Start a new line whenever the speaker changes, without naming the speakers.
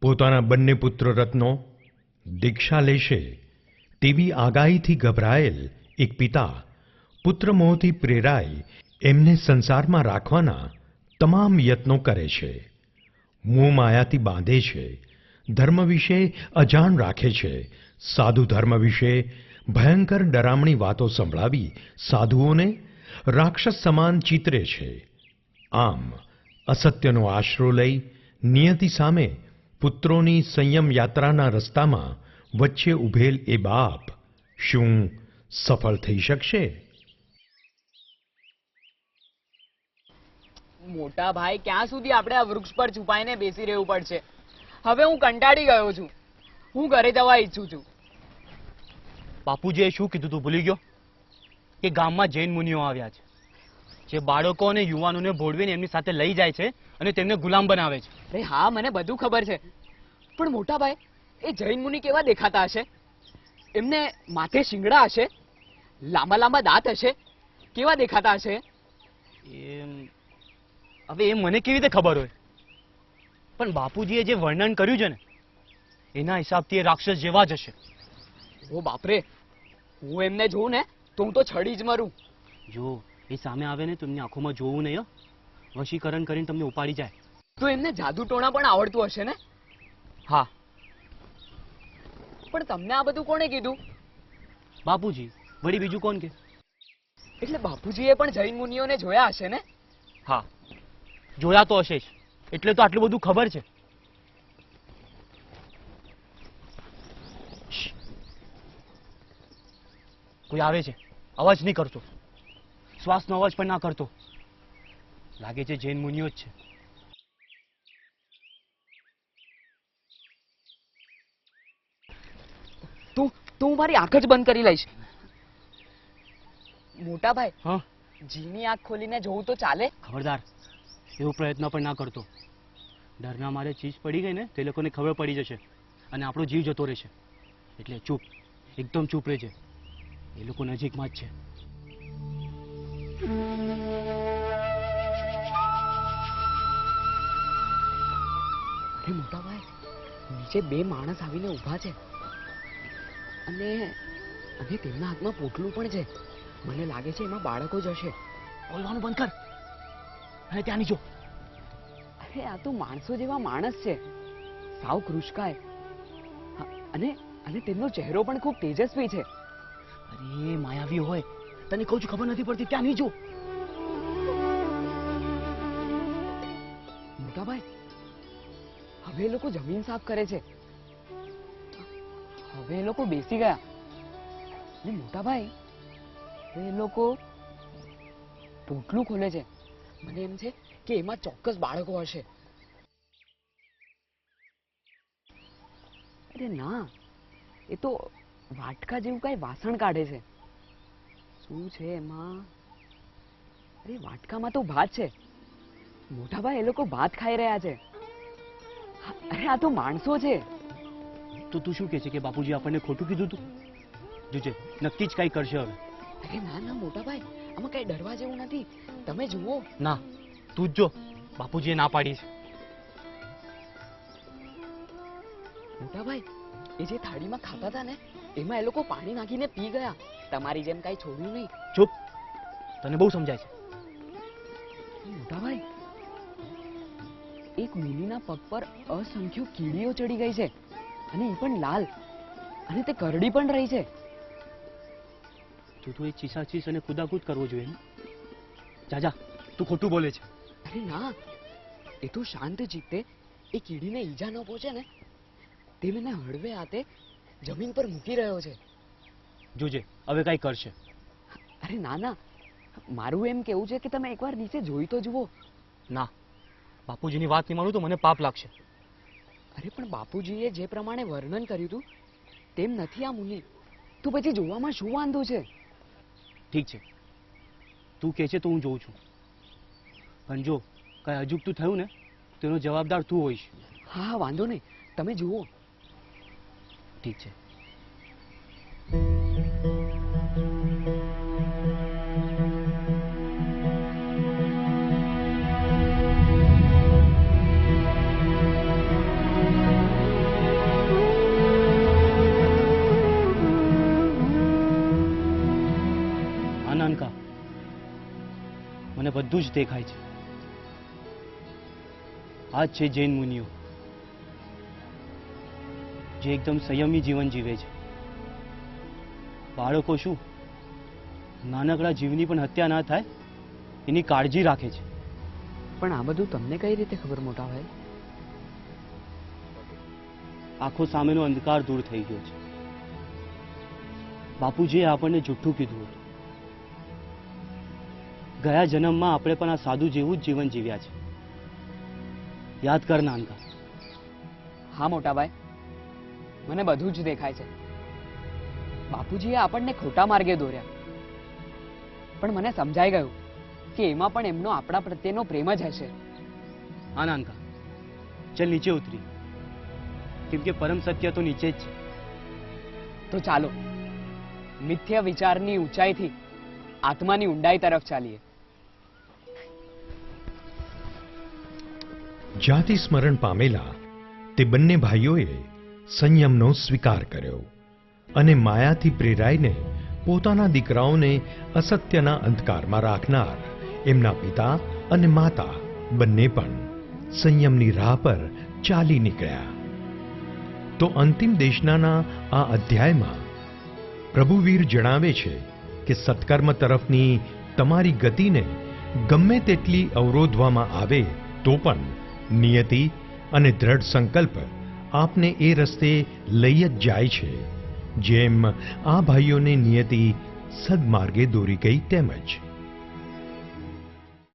પોતાના બંને પુત્ર રત્નો દીક્ષા લેશે તેવી આગાહીથી ગભરાયેલ એક પિતા પુત્રમોહથી પ્રેરાઈ એમને સંસારમાં રાખવાના તમામ યત્નો કરે છે. મોહ માયાથી બાંધે છે, ધર્મ વિશે અજાણ રાખે છે, સાધુ ધર્મ વિશે ભયંકર ડરામણી વાતો સંભળાવી સાધુઓને રાક્ષસ સમાન ચિતરે છે. આમ અસત્યનો આશરો લઈ નિયતિ સામે પુત્રોની સંયમ યાત્રાના રસ્તામાં વચ્ચે ઊભેલ એ બાપ શું સફળ થઈ શકશે?
મોટા ભાઈ, ક્યાં સુધી આપણે આ વૃક્ષ પર છુપાઈને બેસી રહેવું પડશે? હવે હું કંટાળી ગયો છું. હું ઘરે જવા ઈચ્છું છું.
બાપુજીએ શું કીધું તું ભૂલી ગયો? કે ગામમાં જૈન મુનિઓ આવ્યા છે, જે બાળકો અને યુવાનોને ભોળવીને એમની સાથે લઈ જાય છે અને તેમને ગુલામ બનાવે છે.
અરે હા, મને બધું ખબર છે. પણ મોટા ભાઈ, એ જૈન મુનિ કેવા દેખાતા હશે? એમને માથે શિંગડા હશે, લાંબા લાંબા દાંત હશે, કેવા દેખાતા હશે?
હવે એ મને કેવી રીતે ખબર હોય? પણ બાપુજીએ જે વર્ણન કર્યું છે ને, એના હિસાબથી એ રાક્ષસ જેવા જ હશે.
ઓ બાપરે, હું એમને જોઉં ને તો હું તો છડી જ મરું.
જો એ સામે આવે ને તો એમની આંખોમાં જોવું નહીં, વશીકરણ કરીને તમને ઉપાડી જાય.
તો એમને જાદુ ટોણા પણ આવડતું હશે ને?
હા.
પણ તમને આ બધું કોણે કીધું?
બાપુજી, વળી બીજું કોણ કે?
એટલે બાપુજીએ પણ જૈન મુનિઓને જોયા હશે ને?
હા, જોયા તો હશે જ, એટલે તો આટલું બધું ખબર છે. કોઈ આવે છે, અવાજ નહીં કરતો, શ્વાસનો અવાજ પણ ના કરતો. લાગે છે જૈન મુનિઓ જ છે.
હું મારી આંખ જ બંધ કરી લઈશ. મોટા ભાઈ,
હા,
જીની આંખ ખોલીને જોઉં તો ચાલે?
ખબરદાર, એવો પ્રયત્ન પણ ના કરતો. ડરના મારે ચીજ પડી ગઈ ને તે લોકોને ખબર પડી જશે અને આપણો જીવ જતો રહેશે. એટલે ચૂપ, એકદમ ચૂપ રહેજે. એ લોકો નજીકમાં જ છે.
અરે મોટા ભાઈ, નીચે બે માણસ આવીને ઊભા છે અને તેમના હાથમાં પોટલું પણ છે. મને લાગે છે એમાં બાળકો જ હશે.
બોલવાનું બંધ કર અને ત્યાં નીચો.
અરે આ તો માણસો જેવા માણસ છે, સાવ કૃષ્કાય. અને તેમનો ચહેરો પણ ખૂબ તેજસ્વી છે.
અરે માયાવી હોય, તને કહું છું ખબર નથી પડતી. ત્યાં નીચો.
મોટા ભાઈ, હવે એ લોકો જમીન સાફ કરે છે. હવે એ લોકો બેસી ગયા. મોટા ભાઈ, એ લોકો પોટલું ખોલે છે. મને એમ છે કે એમાં ચોક્કસ બાળકો હશે. અરે ના, એ તો વાટકા જેવું કઈ વાસણ કાઢે છે. શું છે એમાં? અરે વાટકામાં તો ભાત છે. મોટા ભાઈ, એ લોકો ભાત ખાઈ રહ્યા છે. અરે આ તો માણસો છે.
તો તું શું કહે છે કે બાપુજી આપણને ખોટું કીધું તું? જોજે, નક્કી જ કઈ કરશે હવે.
અરે ના ના મોટા ભાઈ, આમાં કઈ ડરવા જેવું નથી. તમે જુઓ.
ના, તું જ જો. બાપુજીએ ના પાડી છે.
મોટા ભાઈ, એ જે થાળીમાં ખાતા હતા ને એમાં એ લોકો પાણી નાખીને પી ગયા. તમારી જેમ કઈ છોડ્યું નહીં.
ચૂપ, તને બહુ સમજાય છે.
મોટા ભાઈ, એક મુનિના પગ પર અસંખ્ય કીડીઓ ચડી ગઈ છે અને એ પણ લાલ, અને તે કરડી પણ રહી છે.
તું એ ચીસાચીસ અને કુદાકુદ કરવો જોઈએ. જા જા, તું ખોટું બોલે છે.
અરે ના, એ તો શાંત ચિત્તે એ કીડીને ઈજા ન પહોંચે ને તે મને હળવે હાથે જમીન પર મૂકી રહ્યો છે.
જોજે, હવે કઈ કરશે.
અરે ના ના, મારું એમ કેવું છે કે તમે એકવાર નીચે જોઈ તો જુઓ.
ના, બાપુજીની વાત નહીં માનું તો મને પાપ લાગશે.
અરે પણ બાપુજીએ જે પ્રમાણે વર્ણન કર્યું હતું તેમ નથી આ મુનિ. તો પછી જોવામાં શું વાંધો છે?
ઠીક છે, તું કહે છે તો હું જોઉં છું. પણ જો કઈ અજુગતું થયું ને તેનો જવાબદાર તું હોઈશ.
હા હા, વાંધો નહીં, તમે જુઓ.
ઠીક છે. મને બધું જ દેખાય છે. આ જ છે જૈન મુનિઓ, જે એકદમ સંયમી જીવન જીવે છે. બાળકો શું, નાનકડા જીવની પણ હત્યા ના થાય એની કાળજી રાખે છે.
પણ આ બધું તમને કઈ રીતે ખબર મોટા ભાઈ?
આખો સામેનો અંધકાર દૂર થઈ ગયો છે. બાપુજીએ આપણને જુઠ્ઠું કીધું હતું. ગયા જન્મમાં આપણે પણ આ સાધુ જેવું જ જીવન જીવ્યા છે. યાદ કર નાનકા.
હા મોટા ભાઈ, મને બધું જ દેખાય છે. બાપુજીએ આપણને ખોટા માર્ગે દોર્યા, પણ મને સમજાઈ ગયું કે એમાં પણ એમનો આપણા પ્રત્યેનો પ્રેમ જ હશે.
હા નાનકા, ચલ નીચે ઉતરી, કેમ કે પરમ સત્ય તો નીચે જ છે.
તો ચાલો મિથ્યા વિચારની ઊંચાઈથી આત્માની ઊંડાઈ તરફ ચાલીએ.
જાતિ સ્મરણ પામેલા તે બંને ભાઈઓએ સંયમનો સ્વીકાર કર્યો અને માયાથી પ્રેરાઈને પોતાના દીકરાઓને અસત્યના અંધકારમાં રાખનાર એમના પિતા અને માતા બંને પણ સંયમની રાહ પર ચાલી નીકળ્યા. તો અંતિમ દેશનાના આ અધ્યાયમાં પ્રભુવીર જણાવે છે કે સત્કર્મ તરફની તમારી ગતિને ગમે તેટલી અવરોધવામાં આવે તો પણ નિયતિ અને દ્રઢ સંકલ્પ આપને એ રસ્તે લઈ જ જાય છે, જેમ આ ભાઈઓને નિયતિ સદમાર્ગે દોરી ગઈ તેમજ.